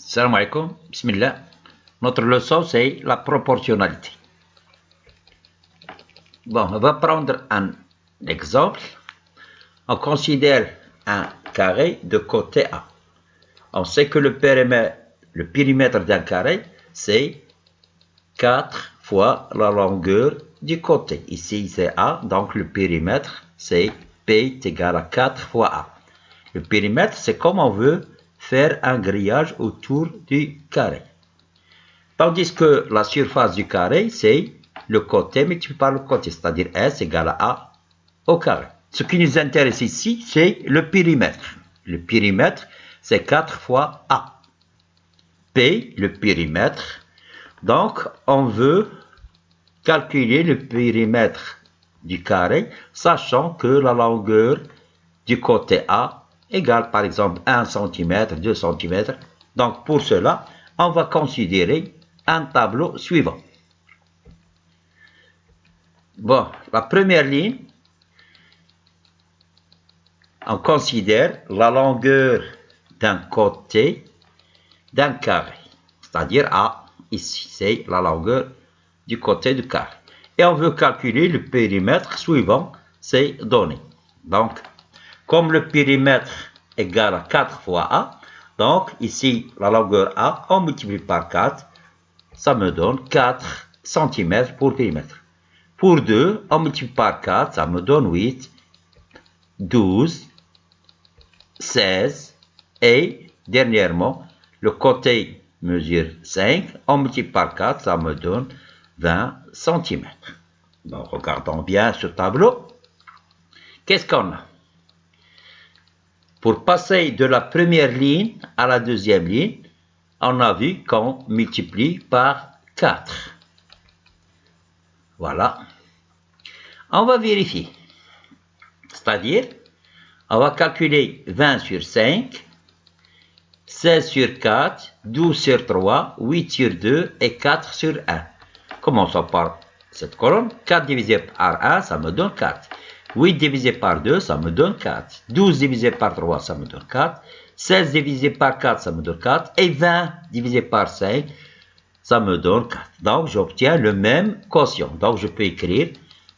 Salam alaikum, bismillah. Notre leçon, c'est la proportionnalité. Bon, on va prendre un exemple. On considère un carré de côté A. On sait que le périmètre d'un carré, c'est 4 fois la longueur du côté. Ici, c'est A, donc le périmètre, c'est P est égal à 4 fois A. Le périmètre, c'est comme on veut faire un grillage autour du carré. Tandis que la surface du carré, c'est le côté multiplié par le côté, c'est-à-dire S égale à A au carré. Ce qui nous intéresse ici, c'est le périmètre. Le périmètre, c'est 4 fois A. P, le périmètre. Donc, on veut calculer le périmètre du carré, sachant que la longueur du côté A égale par exemple 1 cm, 2 cm. Donc, pour cela, on va considérer un tableau suivant. Bon, la première ligne, on considère la longueur d'un côté d'un carré, c'est-à-dire A, ici, c'est la longueur du côté du carré. Et on veut calculer le périmètre suivant ces données. Donc, comme le périmètre égale à 4 fois A, donc ici, la longueur A, on multiplie par 4, ça me donne 4 cm pour périmètre. Pour 2, on multiplie par 4, ça me donne 8, 12, 16, et dernièrement, le côté mesure 5, on multiplie par 4, ça me donne 20 cm. Donc, regardons bien ce tableau. Qu'est-ce qu'on a? Pour passer de la première ligne à la deuxième ligne, on a vu qu'on multiplie par 4. Voilà. On va vérifier. C'est-à-dire, on va calculer 20 sur 5, 16 sur 4, 12 sur 3, 8 sur 2 et 4 sur 1. Commençons par cette colonne. 4 divisé par 1, ça me donne 4. 8 divisé par 2, ça me donne 4. 12 divisé par 3, ça me donne 4. 16 divisé par 4, ça me donne 4. Et 20 divisé par 5, ça me donne 4. Donc, j'obtiens le même quotient. Donc, je peux écrire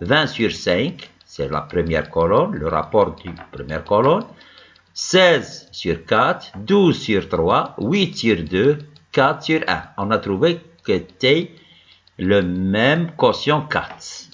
20 sur 5, c'est la première colonne, le rapport de la première colonne. 16 sur 4, 12 sur 3, 8 sur 2, 4 sur 1. On a trouvé que c'était le même quotient 4.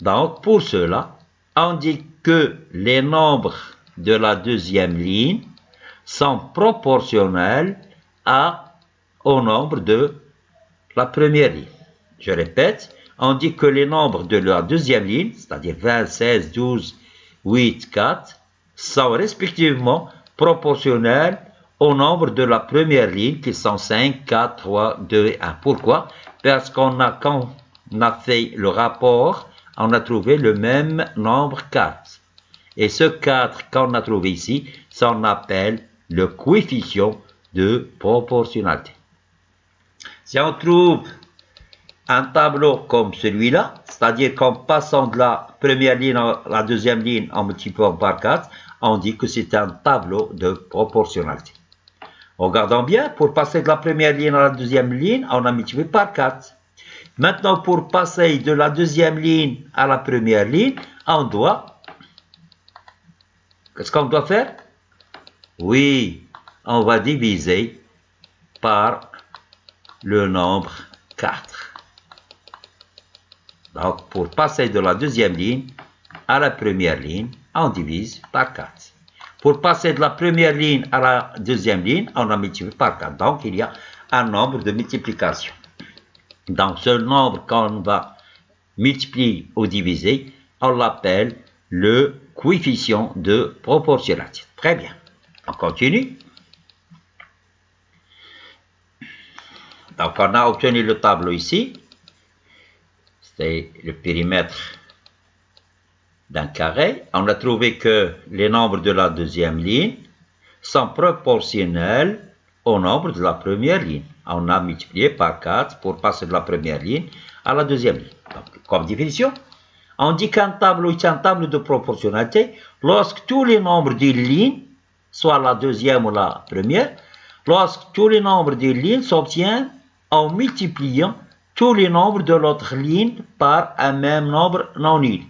Donc, pour cela, on dit que les nombres de la deuxième ligne sont proportionnels au nombre de la première ligne. Je répète, on dit que les nombres de la deuxième ligne, c'est-à-dire 20, 16, 12, 8, 4, sont respectivement proportionnels au nombre de la première ligne, qui sont 5, 4, 3, 2 et 1. Pourquoi? Parce quand on a fait le rapport, on a trouvé le même nombre 4. Et ce 4 qu'on a trouvé ici, ça on appelle le coefficient de proportionnalité. Si on trouve un tableau comme celui-là, c'est-à-dire qu'en passant de la première ligne à la deuxième ligne en multipliant par 4, on dit que c'est un tableau de proportionnalité. Regardons bien, pour passer de la première ligne à la deuxième ligne, on a multiplié par 4. Maintenant, pour passer de la deuxième ligne à la première ligne, qu'est-ce qu'on doit faire? Oui, on va diviser par le nombre 4. Donc, pour passer de la deuxième ligne à la première ligne, on divise par 4. Pour passer de la première ligne à la deuxième ligne, on a multiplié par 4. Donc, il y a un nombre de multiplication. Donc, ce nombre qu'on va multiplier ou diviser, on l'appelle le coefficient de proportionnalité. Très bien. On continue. Donc, on a obtenu le tableau ici. C'est le périmètre d'un carré. On a trouvé que les nombres de la deuxième ligne sont proportionnels au nombre de la première ligne. On a multiplié par 4 pour passer de la première ligne à la deuxième ligne. Donc, comme définition, on dit qu'un tableau est un tableau de proportionnalité lorsque tous les nombres d'une ligne, soit la deuxième ou la première, lorsque tous les nombres d'une ligne s'obtiennent en multipliant tous les nombres de l'autre ligne par un même nombre non nul.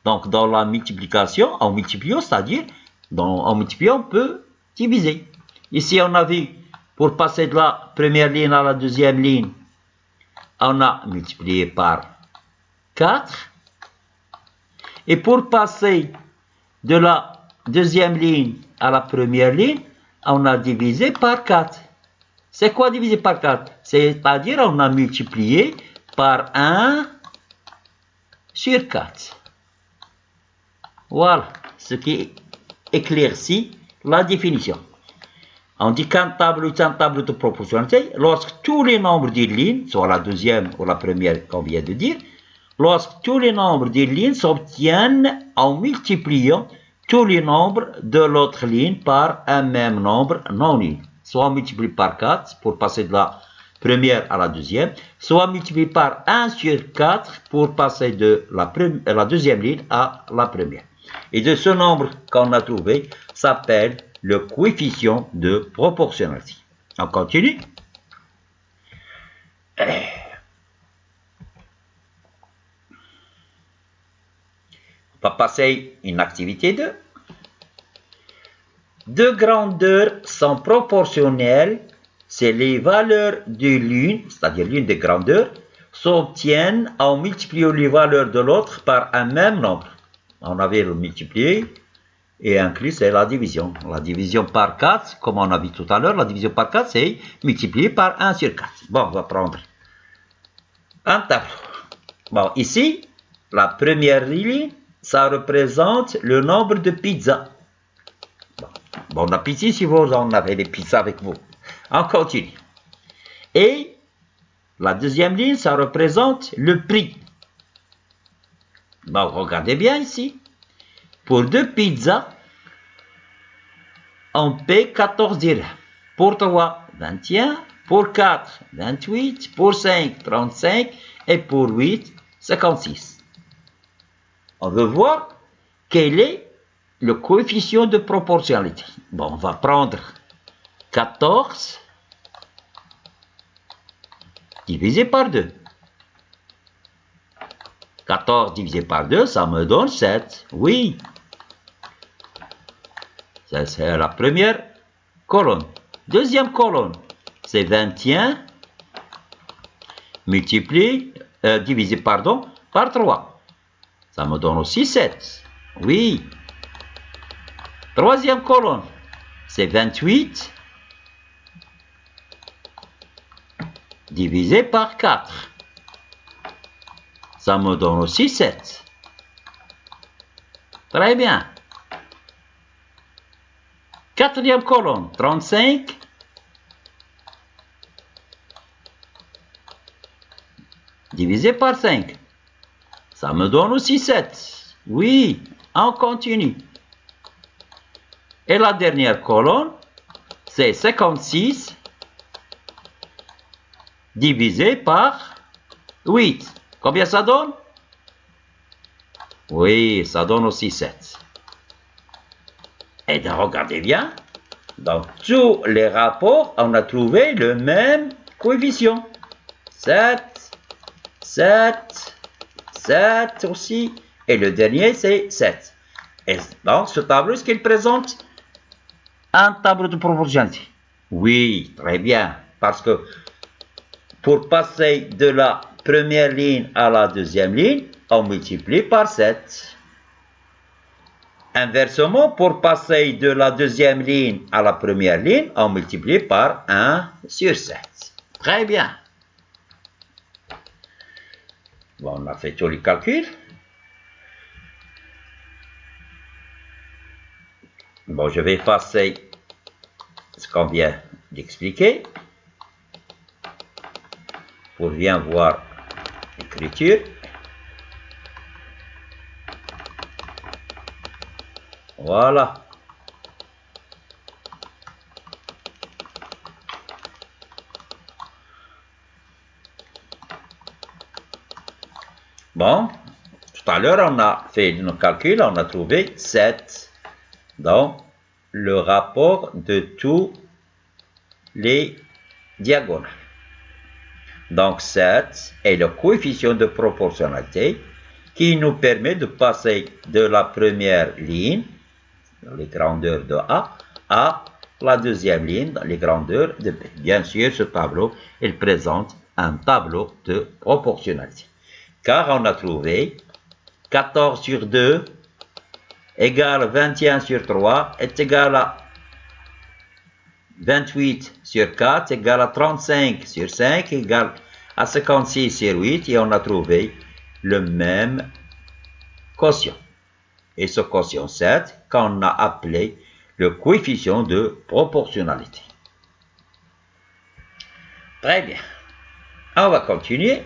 Donc, dans la multiplication, en multipliant, c'est-à-dire, en multipliant, on peut diviser. Ici, on a vu, pour passer de la première ligne à la deuxième ligne, on a multiplié par 4. Et pour passer de la deuxième ligne à la première ligne, on a divisé par 4. C'est quoi diviser par 4? C'est-à-dire, on a multiplié par 1 sur 4. Voilà, ce qui éclaircit la définition. On dit qu'un tableau est un tableau de proportionnalité lorsque tous les nombres d'une ligne, soit la deuxième ou la première qu'on vient de dire, lorsque tous les nombres d'une ligne s'obtiennent en multipliant tous les nombres de l'autre ligne par un même nombre non nul. Soit multiplié par 4 pour passer de la première à la deuxième, soit multiplié par 1 sur 4 pour passer de la deuxième ligne à la première. Et de ce nombre qu'on a trouvé s'appelle le coefficient de proportionnalité. On continue. On va passer une activité 2. Deux grandeurs sont proportionnelles si les valeurs de l'une, c'est-à-dire l'une des grandeurs, s'obtiennent en multipliant les valeurs de l'autre par un même nombre. On avait le multiplié et inclus, c'est la division. La division par 4, comme on a vu tout à l'heure, la division par 4, c'est multiplié par 1 sur 4. Bon, on va prendre un tableau. Bon, ici, la première ligne, ça représente le nombre de pizzas. Bon, on a pitié si vous en avez des pizzas avec vous. On continue. Et la deuxième ligne, ça représente le prix. Bon, regardez bien ici. Pour 2 pizzas, on paie 14 dirhams. Pour 3, 21. Pour 4, 28. Pour 5, 35. Et pour 8, 56. On veut voir quel est le coefficient de proportionnalité. Bon, on va prendre 14 divisé par 2. 14 divisé par 2, ça me donne 7. Oui. Ça, c'est la première colonne. Deuxième colonne, c'est 21 divisé par 3. Ça me donne aussi 7. Oui. Troisième colonne, c'est 28 divisé par 4. Ça me donne aussi 7. Très bien. Quatrième colonne, 35 divisé par 5. Ça me donne aussi 7. Oui, on continue. Et la dernière colonne, c'est 56 divisé par 8. Combien ça donne? Oui, ça donne aussi 7. Et donc, regardez bien. Dans tous les rapports, on a trouvé le même coefficient. 7, 7, 7 aussi. Et le dernier, c'est 7. Et donc, ce tableau, est-ce qu'il présente un tableau de proportionnalité? Oui, très bien. Parce que pour passer de la première ligne à la deuxième ligne, on multiplie par 7. Inversement, pour passer de la deuxième ligne à la première ligne, on multiplie par 1 sur 7. Très bien. Bon, on a fait tous les calculs. Bon, je vais passer ce qu'on vient d'expliquer pour bien voir l'écriture. Voilà. Bon, tout à l'heure, on a fait nos calculs, on a trouvé 7 dans le rapport de tous les diagonales. Donc 7 est le coefficient de proportionnalité qui nous permet de passer de la première ligne, dans les grandeurs de A, à la deuxième ligne, dans les grandeurs de B. Bien sûr, ce tableau, il présente un tableau de proportionnalité. Car on a trouvé 14 sur 2 égale 21 sur 3 est égal à 28 sur 4 égale à 35 sur 5 égale à 56 sur 8 et on a trouvé le même quotient. Et ce quotient 7 qu'on a appelé le coefficient de proportionnalité. Très bien. On va continuer.